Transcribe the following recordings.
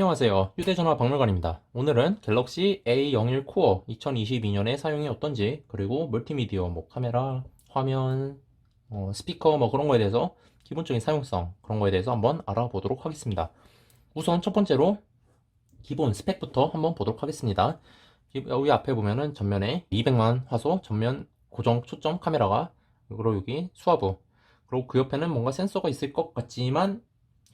안녕하세요. 휴대전화 박물관입니다. 오늘은 갤럭시 A01 코어 2022년에 사용이 어떤지, 그리고 멀티미디어, 카메라, 화면, 스피커 그런 거에 대해서 기본적인 사용성 그런 거에 대해서 한번 알아보도록 하겠습니다. 우선 첫 번째로 기본 스펙부터 한번 보도록 하겠습니다. 여기 앞에 보면은 전면에 200만 화소 전면 고정 초점 카메라가, 그리고 여기 수화부, 그리고 그 옆에는 뭔가 센서가 있을 것 같지만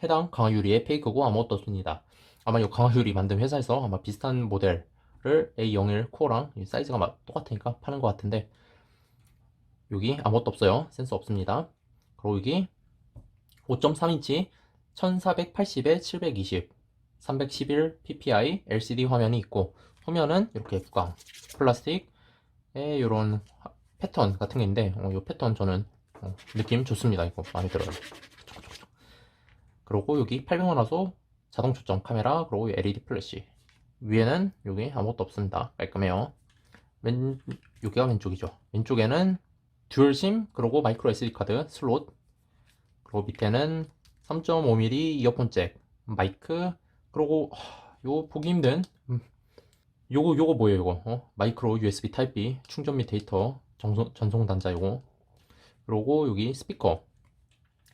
해당 강화유리의 페이크고 아무것도 없습니다. 아마 이 강화유리 만든 회사에서 아마 비슷한 모델을 A01 코어랑 사이즈가 똑같으니까 파는 것 같은데, 여기 아무것도 없어요. 센서 없습니다. 그리고 여기 5.3인치 1480에 720 311 ppi LCD 화면이 있고, 후면은 이렇게 구강 플라스틱의 이런 패턴 같은 게 있는데, 이 패턴 저는 느낌 좋습니다. 이거 마음에 들어요. 그리고 여기 800만 화소 자동 초점 카메라, 그리고 LED 플래시. 위에는 여기 아무것도 없습니다. 깔끔해요. 여기가 왼쪽이죠. 왼쪽에는 듀얼심, 그리고 마이크로 SD 카드 슬롯, 그리고 밑에는 3.5mm 이어폰 잭, 마이크, 그리고 요거 보기 힘든 요거 뭐예요? 이거 마이크로 USB 타입 B 충전 및 데이터 전송 단자 요거. 그리고 여기 스피커,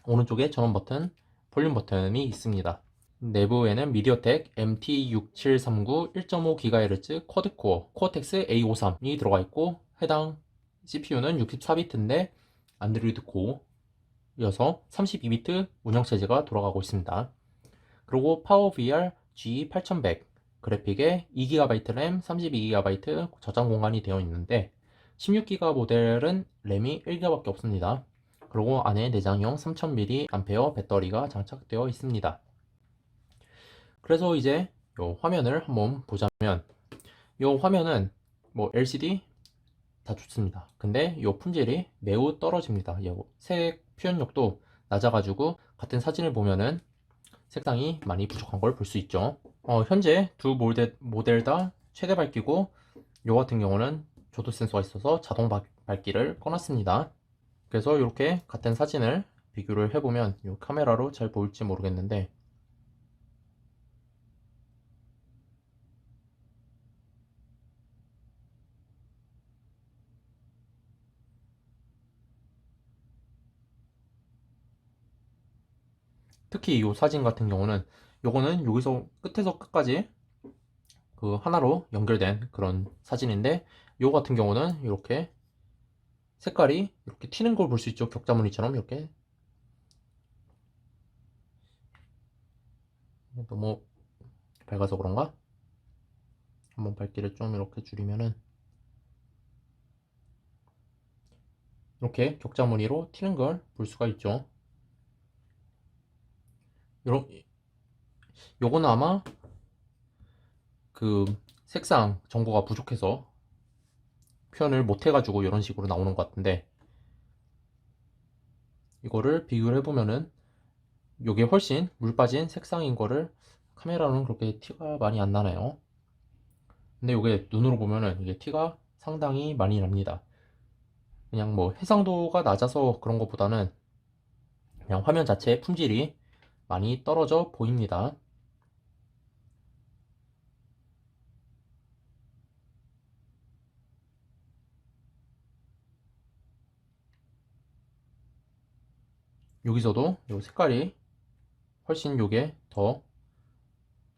오른쪽에 전원 버튼, 볼륨 버튼이 있습니다. 내부에는 미디어텍 MT6739 1.5GHz 쿼드코어 코어텍스 A53이 들어가 있고, 해당 CPU는 64비트인데 안드로이드 코어여서 32비트 운영체제가 돌아가고 있습니다. 그리고 파워VR G8100 그래픽에 2GB 램, 32GB 저장 공간이 되어 있는데, 16GB 모델은 램이 1GB밖에 없습니다. 그리고 안에 내장형 3000mAh 배터리가 장착되어 있습니다. 그래서 이제 이 화면을 한번 보자면, 이 화면은 LCD 다 좋습니다. 근데 이 품질이 매우 떨어집니다. 색 표현력도 낮아가지고 같은 사진을 보면은 색상이 많이 부족한 걸 볼 수 있죠. 현재 두 모델 다 최대 밝기고, 요 같은 경우는 조도 센서가 있어서 자동 밝기를 꺼놨습니다. 그래서 이렇게 같은 사진을 비교를 해보면, 이 카메라로 잘 보일지 모르겠는데, 특히 이 사진 같은 경우는, 요거는 여기서 끝에서 끝까지 그 하나로 연결된 그런 사진인데, 요 같은 경우는 이렇게 색깔이 이렇게 튀는 걸 볼 수 있죠. 격자무늬처럼 이렇게. 너무 밝아서 그런가? 한번 밝기를 좀 이렇게 줄이면은 이렇게 격자무늬로 튀는 걸 볼 수가 있죠. 요거는 아마 그 색상 정보가 부족해서 표현을 못 해가지고 이런 식으로 나오는 것 같은데, 이거를 비교를 해보면은 요게 훨씬 물 빠진 색상인 거를 카메라로는 그렇게 티가 많이 안 나네요. 근데 요게 눈으로 보면은 이게 티가 상당히 많이 납니다. 그냥 해상도가 낮아서 그런 것보다는 그냥 화면 자체의 품질이 많이 떨어져 보입니다. 여기서도 요 색깔이 훨씬 요게 더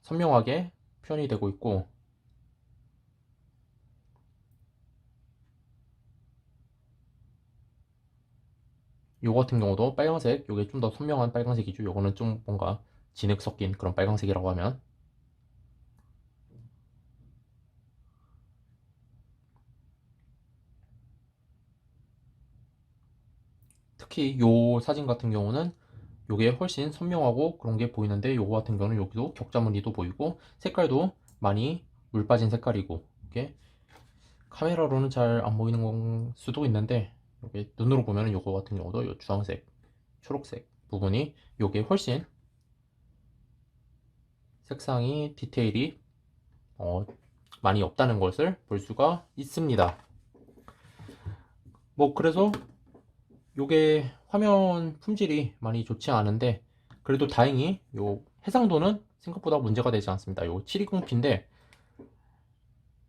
선명하게 표현이 되고 있고, 요거 같은 경우도 빨간색, 요게 좀 더 선명한 빨간색이죠. 요거는 좀 뭔가 진흙 섞인 그런 빨간색이라고 하면, 특히 요 사진 같은 경우는 요게 훨씬 선명하고 그런 게 보이는데, 요거 같은 경우는 여기도 격자무늬도 보이고 색깔도 많이 물 빠진 색깔이고, 이게 카메라로는 잘 안 보이는 걸 수도 있는데, 요게 눈으로 보면은 요거 같은 경우도 요 주황색, 초록색 부분이 요게 훨씬 색상이 디테일이 많이 없다는 것을 볼 수가 있습니다. 그래서 요게 화면 품질이 많이 좋지 않은데, 그래도 다행히 요 해상도는 생각보다 문제가 되지 않습니다. 요 720p인데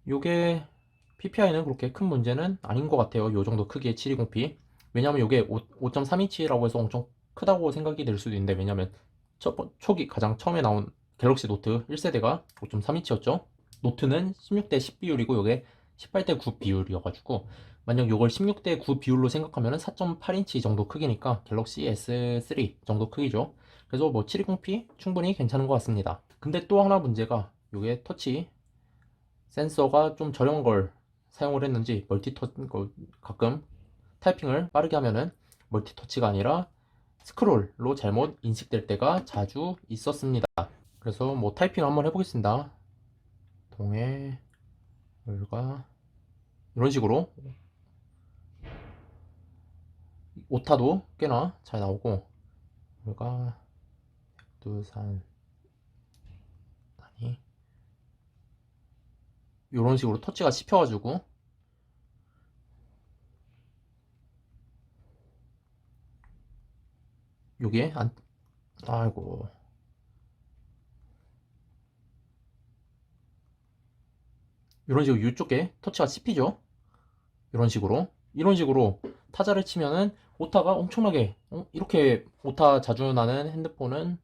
요게 PPI는 그렇게 큰 문제는 아닌 것 같아요. 요 정도 크기의 720p. 왜냐면 요게 5.3인치라고 해서 엄청 크다고 생각이 될 수도 있는데, 왜냐면 초기 가장 처음에 나온 갤럭시 노트 1세대가 5.3인치였죠. 노트는 16대 10 비율이고 요게 18대 9 비율이어가지고, 만약 요걸 16대 9 비율로 생각하면 4.8인치 정도 크기니까 갤럭시 S3 정도 크기죠. 그래서 뭐 720p 충분히 괜찮은 것 같습니다. 근데 또 하나 문제가, 요게 터치 센서가 좀 저렴한 걸 사용을 했는지 가끔 타이핑을 빠르게 하면은 멀티터치가 아니라 스크롤로 잘못 인식될 때가 자주 있었습니다. 그래서 뭐 타이핑 한번 해보겠습니다. 동해 열과 이런 식으로 오타도 꽤나 잘 나오고, 열과 두산 아니 이런 식으로 터치가 씹혀가지고 요게 안 아이고 이런 식으로 이쪽에 터치가 씹히죠. 이런 식으로 타자를 치면은 오타가 엄청나게, 이렇게 오타 자주 나는 핸드폰은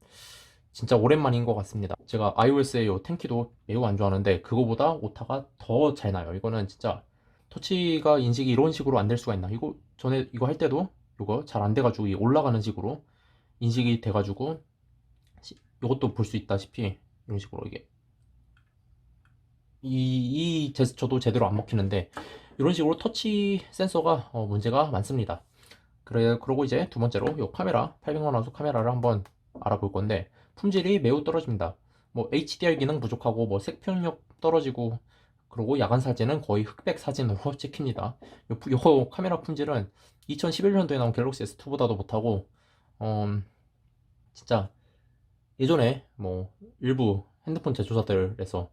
진짜 오랜만인 것 같습니다. 제가 iOS의 요 텐키도 매우 안 좋아하는데 그거보다 오타가 더 잘 나요. 이거는 진짜 터치가 인식이 이런 식으로 안 될 수가 있나. 이거 전에 이거 할 때도 이거 잘 안 돼가지고 이 올라가는 식으로 인식이 돼가지고 이것도 볼 수 있다시피 이런 식으로 이게 이 제스처도 제대로 안 먹히는데, 이런 식으로 터치 센서가 문제가 많습니다. 그러고 이제 두 번째로 이 카메라, 800만 화소 카메라를 한번 알아볼 건데, 품질이 매우 떨어집니다. 뭐 HDR 기능 부족하고 뭐 색표현력 떨어지고, 그리고 야간 사진은 거의 흑백 사진으로 찍힙니다. 요 카메라 품질은 2011년도에 나온 갤럭시 S2보다도 못하고, 진짜 예전에 뭐 일부 핸드폰 제조사들에서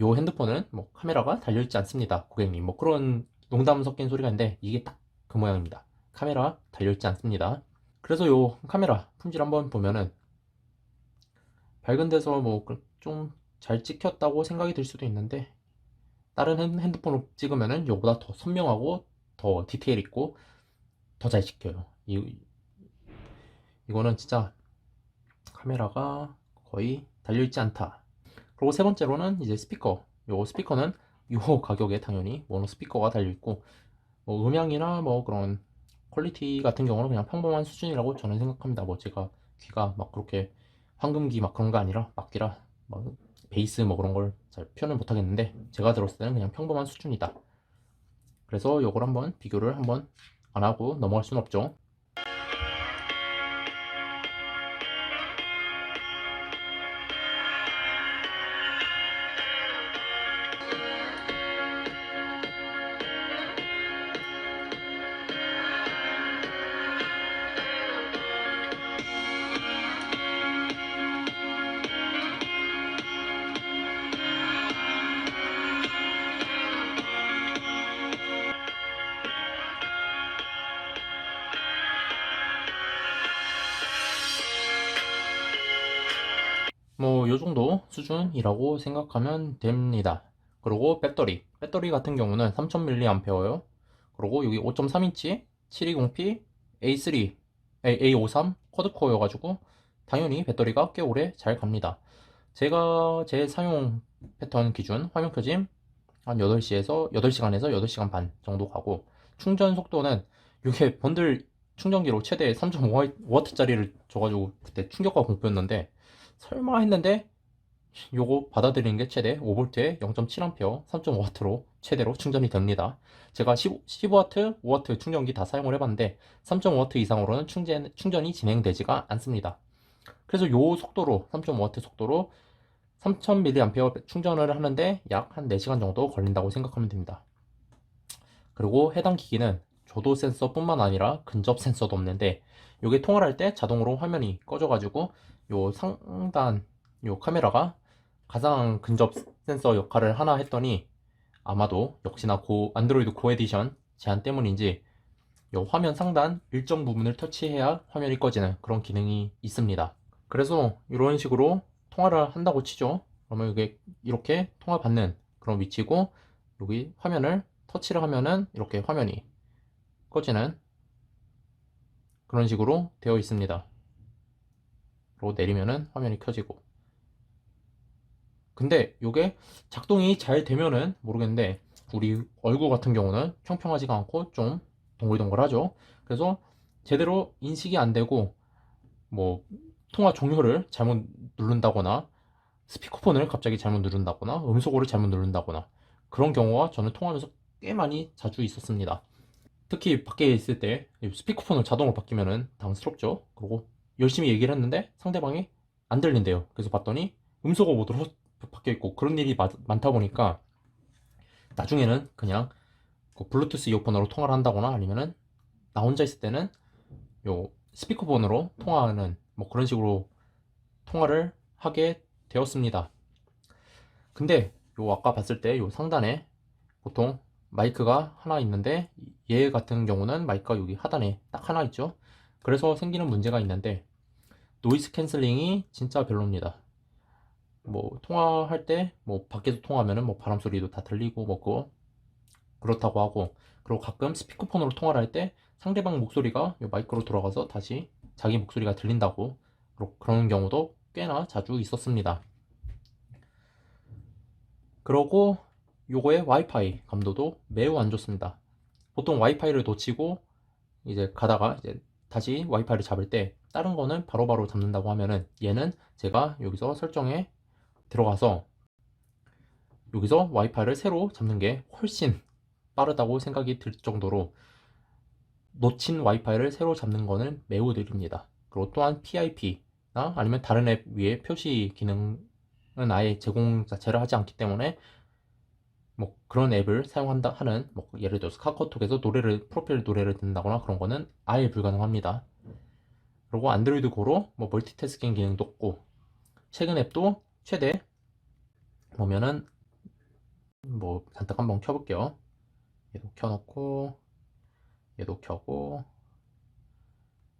요 핸드폰은 뭐 카메라가 달려있지 않습니다, 고객님, 뭐 그런 농담 섞인 소리가 있는데 이게 딱 그 모양입니다. 카메라 달려있지 않습니다. 그래서 요 카메라 품질 한번 보면은 밝은 데서 뭐 좀 잘 찍혔다고 생각이 들 수도 있는데, 다른 핸드폰으로 찍으면은 요보다 더 선명하고 더 디테일 있고 더 잘 찍혀요. 이거는 진짜 카메라가 거의 달려있지 않다. 그리고 세 번째로는 이제 스피커. 요 스피커는 요 가격에 당연히 모노 스피커가 달려있고, 뭐 음향이나 뭐 그런 퀄리티 같은 경우는 그냥 평범한 수준이라고 저는 생각합니다. 뭐 제가 귀가 막 그렇게 황금기 막 그런 거 아니라 막귀라 뭐 베이스 뭐 그런 걸 잘 표현을 못 하겠는데, 제가 들었을 때는 그냥 평범한 수준이다. 그래서 요걸 한번 비교를 한번 안 하고 넘어갈 수는 없죠. 뭐 요 정도 수준이라고 생각하면 됩니다. 그리고 배터리 같은 경우는 3000mAh요. 그리고 여기 5.3인치 720p A3 A53 쿼드코어여가지고 당연히 배터리가 꽤 오래 잘 갑니다. 제가 제 사용 패턴 기준 화면 켜짐 한 8시간에서 8시간 반 정도 가고, 충전 속도는 이게 번들 충전기로 최대 3.5W짜리를 줘가지고 그때 충격과 공포였는데, 설마 했는데 요거 받아들이는 게 최대 5V에 0.7A 3.5W로 최대로 충전이 됩니다. 제가 15W, 5W 충전기 다 사용을 해봤는데 3.5W 이상으로는 충전이 진행되지가 않습니다. 그래서 요 속도로 3.5W 속도로 3000mAh 충전을 하는데 약 한 4시간 정도 걸린다고 생각하면 됩니다. 그리고 해당 기기는 조도 센서뿐만 아니라 근접 센서도 없는데, 요게 통화를 할 때 자동으로 화면이 꺼져가지고 요 상단 요 카메라가 가상 근접 센서 역할을 하나 했더니, 아마도 역시나 안드로이드 고 에디션 제한 때문인지 요 화면 상단 일정 부분을 터치해야 화면이 꺼지는 그런 기능이 있습니다. 그래서 이런 식으로 통화를 한다고 치죠. 그러면 이게 이렇게 통화 받는 그런 위치고, 여기 화면을 터치를 하면은 이렇게 화면이 꺼지는 그런 식으로 되어 있습니다. 그리고 내리면은 화면이 켜지고. 근데 이게 작동이 잘 되면은 모르겠는데, 우리 얼굴 같은 경우는 평평하지가 않고 좀 동글동글하죠. 그래서 제대로 인식이 안 되고, 뭐 통화 종료를 잘못 누른다거나, 스피커폰을 갑자기 잘못 누른다거나, 음소거를 잘못 누른다거나, 그런 경우가 저는 통화하면서 꽤 많이 자주 있었습니다. 특히 밖에 있을 때 스피커폰을 자동으로 바뀌면은 당스럽죠. 그리고 열심히 얘기를 했는데 상대방이 안 들린대요. 그래서 봤더니 음소거 모드로 바뀌어 있고, 그런 일이 많다 보니까 나중에는 그냥 그 블루투스 이어폰으로 통화를 한다거나, 아니면은 나 혼자 있을 때는 요 스피커폰으로 통화하는 뭐 그런 식으로 통화를 하게 되었습니다. 근데 요 아까 봤을 때 요 상단에 보통 마이크가 하나 있는데, 얘 같은 경우는 마이크가 여기 하단에 딱 하나 있죠. 그래서 생기는 문제가 있는데, 노이즈 캔슬링이 진짜 별로입니다. 뭐 통화할 때 뭐 밖에서 통화하면은 뭐 바람 소리도 다 들리고 뭐 그거 그렇다고 하고, 그리고 가끔 스피커폰으로 통화를 할 때 상대방 목소리가 요 마이크로 들어가서 다시 자기 목소리가 들린다고, 그런 경우도 꽤나 자주 있었습니다. 그러고 요거의 와이파이 감도도 매우 안 좋습니다. 보통 와이파이를 놓치고 이제 가다가 이제 다시 와이파이를 잡을 때 다른 거는 바로바로 잡는다고 하면은, 얘는 제가 여기서 설정에 들어가서 여기서 와이파이를 새로 잡는 게 훨씬 빠르다고 생각이 들 정도로, 놓친 와이파이를 새로 잡는 거는 매우 느립니다. 그리고 또한 PIP나 아니면 다른 앱 위에 표시 기능은 아예 제공 자체를 하지 않기 때문에, 뭐 그런 앱을 사용한다 하는, 뭐 예를 들어서 카카오톡에서 프로필 노래를 듣는다거나 그런 거는 아예 불가능합니다. 그리고 안드로이드 고로 뭐 멀티태스킹 기능도 없고, 최근 앱도 최대 보면은 뭐 잠깐 한번 켜볼게요. 얘도 켜놓고 얘도 켜고,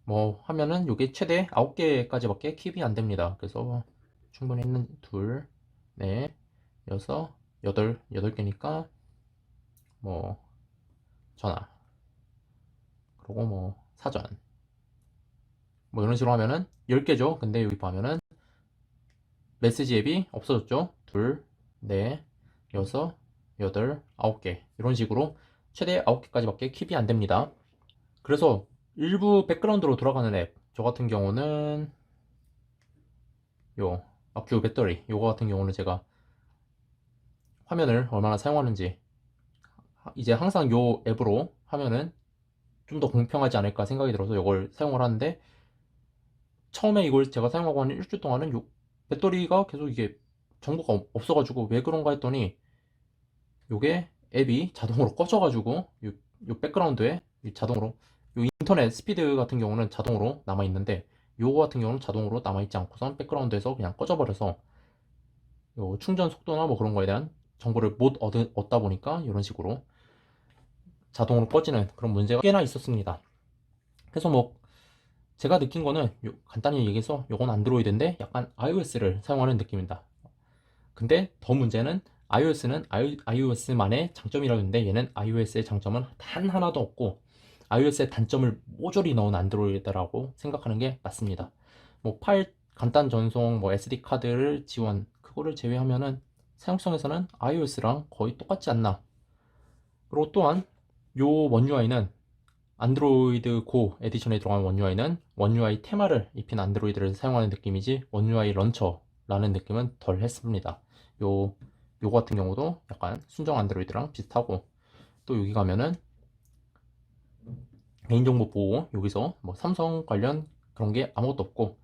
뭐 하면은 이게 최대 9개까지밖에 킵이 안 됩니다. 그래서 충분히 있는 둘, 넷, 여섯, 여덟 개니까 뭐 전화, 그리고 뭐 사전, 뭐 이런 식으로 하면은 10개죠. 근데 여기 보면은 메시지 앱이 없어졌죠. 둘, 넷, 여섯, 여덟, 9개 이런 식으로 최대 9개까지밖에 킵이 안 됩니다. 그래서 일부 백그라운드로 돌아가는 앱, 저 같은 경우는 요 아큐 배터리, 요거 같은 경우는 제가 화면을 얼마나 사용하는지, 이제 항상 요 앱으로 하면은 좀 더 공평하지 않을까 생각이 들어서 이걸 사용을 하는데, 처음에 이걸 제가 사용하고 한 일주일 동안은 요 배터리가 계속 이게 정보가 없어가지고 왜 그런가 했더니, 요게 앱이 자동으로 꺼져가지고 요 백그라운드에 자동으로, 요 인터넷 스피드 같은 경우는 자동으로 남아있는데, 요거 같은 경우는 자동으로 남아있지 않고선 백그라운드에서 그냥 꺼져버려서 요 충전 속도나 뭐 그런 거에 대한 정보를 못 얻다 보니까 이런 식으로 자동으로 꺼지는 그런 문제가 꽤나 있었습니다. 그래서 뭐 제가 느낀 거는 간단히 얘기해서 요건 안드로이드인데 약간 iOS를 사용하는 느낌입니다. 근데 더 문제는 iOS는 iOS만의 장점이라고 했는데, 얘는 iOS의 장점은 단 하나도 없고 iOS의 단점을 모조리 넣은 안드로이드라고 생각하는 게 맞습니다. 뭐 파일 간단 전송, 뭐 SD 카드를 지원, 그거를 제외하면은 사용성에서는 iOS랑 거의 똑같지 않나. 그리고 또한 요 원UI는, 안드로이드 고 에디션에 들어간 원UI는 원UI 테마를 입힌 안드로이드를 사용하는 느낌이지 원UI 런처라는 느낌은 덜 했습니다. 요거 같은 경우도 약간 순정 안드로이드랑 비슷하고, 또 여기 가면은 개인정보 보호, 여기서 뭐 삼성 관련 그런 게 아무것도 없고,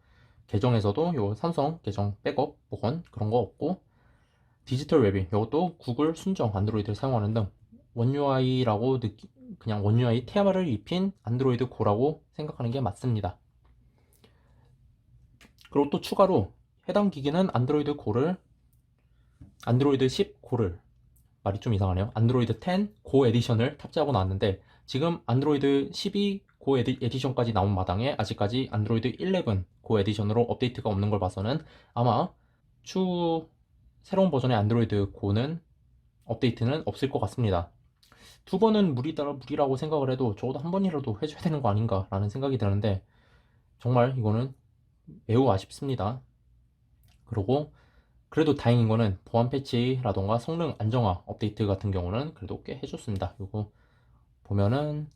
계정에서도 요 삼성 계정 백업 보건 그런 거 없고, 디지털 웹인 이것도 구글 순정 안드로이드를 사용하는 등 원UI라고 그냥 원UI 테마를 입힌 안드로이드 고라고 생각하는 게 맞습니다. 그리고 또 추가로 해당 기기는 안드로이드 10 고를, 말이 좀 이상하네요. 안드로이드 10 고 에디션을 탑재하고 나왔는데, 지금 안드로이드 12 고 에디션까지 나온 마당에 아직까지 안드로이드 11 고 에디션으로 업데이트가 없는 걸 봐서는 아마 추후 새로운 버전의 안드로이드 고는 업데이트는 없을 것 같습니다. 두 번은 무리라고 생각을 해도 적어도 한 번이라도 해줘야 되는 거 아닌가라는 생각이 드는데 정말 이거는 매우 아쉽습니다. 그리고 그래도 다행인 거는 보안 패치라던가 성능 안정화 업데이트 같은 경우는 그래도 꽤 해줬습니다. 이거 보면은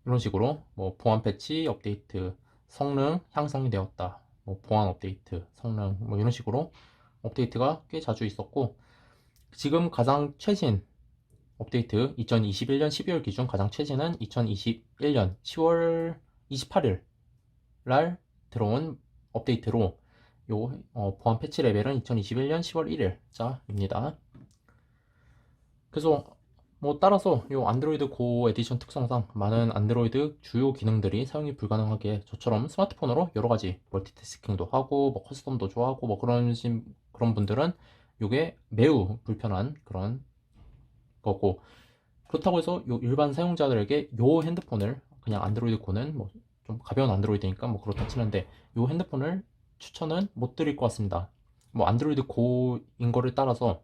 이런 식으로 뭐 보안 패치 업데이트 성능 향상이 되었다, 뭐 보안 업데이트 성능 뭐 이런 식으로 업데이트가 꽤 자주 있었고, 지금 가장 최신 업데이트 2021년 12월 기준 가장 최신은 2021년 10월 28일 날 들어온 업데이트로 요 보안 패치 레벨은 2021년 10월 1일자입니다. 그래서 뭐 따라서 요 안드로이드 고 에디션 특성상 많은 안드로이드 주요 기능들이 사용이 불가능하게 저처럼 스마트폰으로 여러 가지 멀티태스킹도 하고 뭐 커스텀도 좋아하고 뭐 그런 분들은 요게 매우 불편한 그런 거고, 그렇다고 해서 요 일반 사용자들에게 요 핸드폰을 그냥 안드로이드 고는 뭐 좀 가벼운 안드로이드니까 뭐 그렇다 치는데 요 핸드폰을 추천은 못 드릴 것 같습니다. 뭐 안드로이드 고인 거를 따라서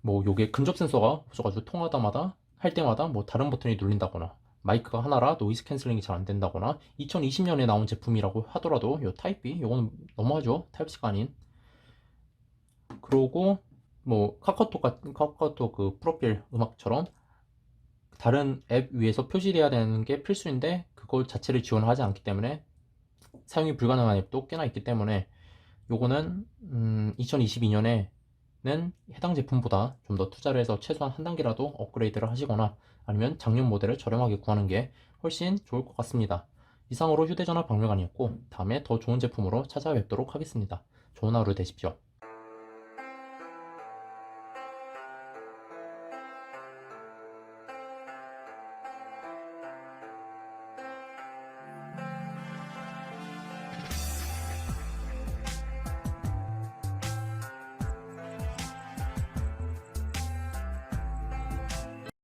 뭐 요게 근접 센서가 없어가지고 통화하다마다 할 때마다 뭐 다른 버튼이 눌린다거나 마이크가 하나라 노이즈 캔슬링이 잘 안 된다거나 2020년에 나온 제품이라고 하더라도 요 타입 B 요거는 너무하죠. 타입 C가 아닌. 그러고 뭐 카카오톡 그 프로필 음악처럼 다른 앱 위에서 표시돼야 되는 게 필수인데 그걸 자체를 지원하지 않기 때문에 사용이 불가능한 앱도 꽤나 있기 때문에 요거는 2022년에는 해당 제품보다 좀 더 투자를 해서 최소한 한 단계라도 업그레이드를 하시거나 아니면 작년 모델을 저렴하게 구하는 게 훨씬 좋을 것 같습니다. 이상으로 휴대전화 박물관이었고 다음에 더 좋은 제품으로 찾아뵙도록 하겠습니다. 좋은 하루 되십시오.